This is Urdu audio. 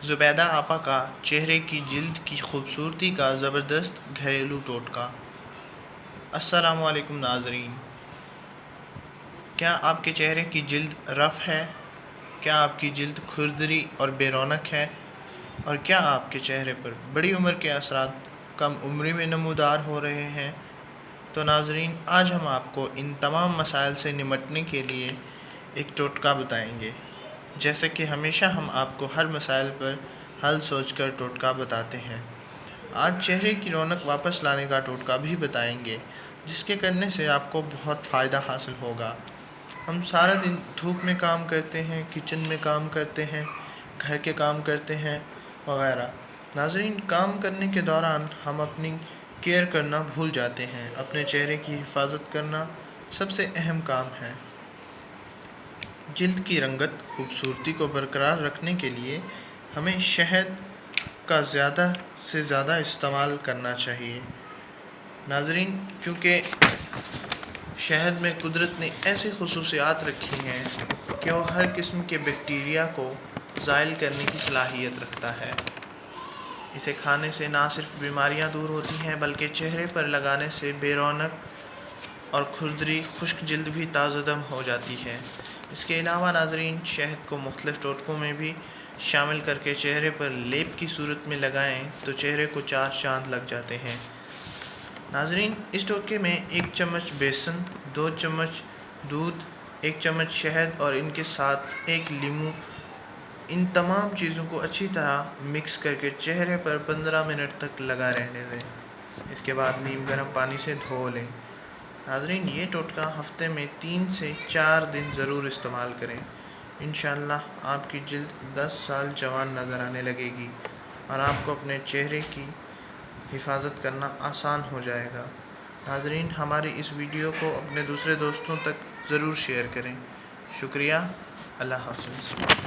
زبیدہ آپا کا چہرے کی جلد کی خوبصورتی کا زبردست گھریلو ٹوٹکا۔ السلام علیکم ناظرین، کیا آپ کے چہرے کی جلد رف ہے؟ کیا آپ کی جلد کھردری اور بے رونق ہے؟ اور کیا آپ کے چہرے پر بڑی عمر کے اثرات کم عمری میں نمودار ہو رہے ہیں؟ تو ناظرین، آج ہم آپ کو ان تمام مسائل سے نمٹنے کے لیے ایک ٹوٹکا بتائیں گے۔ جیسے کہ ہمیشہ ہم آپ کو ہر مسائل پر حل سوچ کر ٹوٹکا بتاتے ہیں، آج چہرے کی رونق واپس لانے کا ٹوٹکا بھی بتائیں گے، جس کے کرنے سے آپ کو بہت فائدہ حاصل ہوگا۔ ہم سارا دن دھوپ میں کام کرتے ہیں، کچن میں کام کرتے ہیں، گھر کے کام کرتے ہیں وغیرہ۔ ناظرین، کام کرنے کے دوران ہم اپنی کیئر کرنا بھول جاتے ہیں۔ اپنے چہرے کی حفاظت کرنا سب سے اہم کام ہے۔ جلد کی رنگت خوبصورتی کو برقرار رکھنے کے لیے ہمیں شہد کا زیادہ سے زیادہ استعمال کرنا چاہیے۔ ناظرین، کیونکہ شہد میں قدرت نے ایسی خصوصیات رکھی ہیں کہ وہ ہر قسم کے بیکٹیریا کو زائل کرنے کی صلاحیت رکھتا ہے۔ اسے کھانے سے نہ صرف بیماریاں دور ہوتی ہیں بلکہ چہرے پر لگانے سے بے رونق اور کھردری خشک جلد بھی تازہ دم ہو جاتی ہے۔ اس کے علاوہ ناظرین، شہد کو مختلف ٹوٹکوں میں بھی شامل کر کے چہرے پر لیپ کی صورت میں لگائیں تو چہرے کو چار چاند لگ جاتے ہیں۔ ناظرین، اس ٹوٹکے میں 1 چمچ بیسن، 2 چمچ دودھ، 1 چمچ شہد اور ان کے ساتھ 1 لیموں، ان تمام چیزوں کو اچھی طرح مکس کر کے چہرے پر 15 منٹ تک لگا رہنے دیں۔ اس کے بعد نیم گرم پانی سے دھو لیں۔ ناظرین، یہ ٹوٹکا ہفتے میں 3 سے 4 دن ضرور استعمال کریں۔ انشاءاللہ آپ کی جلد 10 سال جوان نظر آنے لگے گی اور آپ کو اپنے چہرے کی حفاظت کرنا آسان ہو جائے گا۔ ناظرین، ہماری اس ویڈیو کو اپنے دوسرے دوستوں تک ضرور شیئر کریں۔ شکریہ۔ اللہ حافظ۔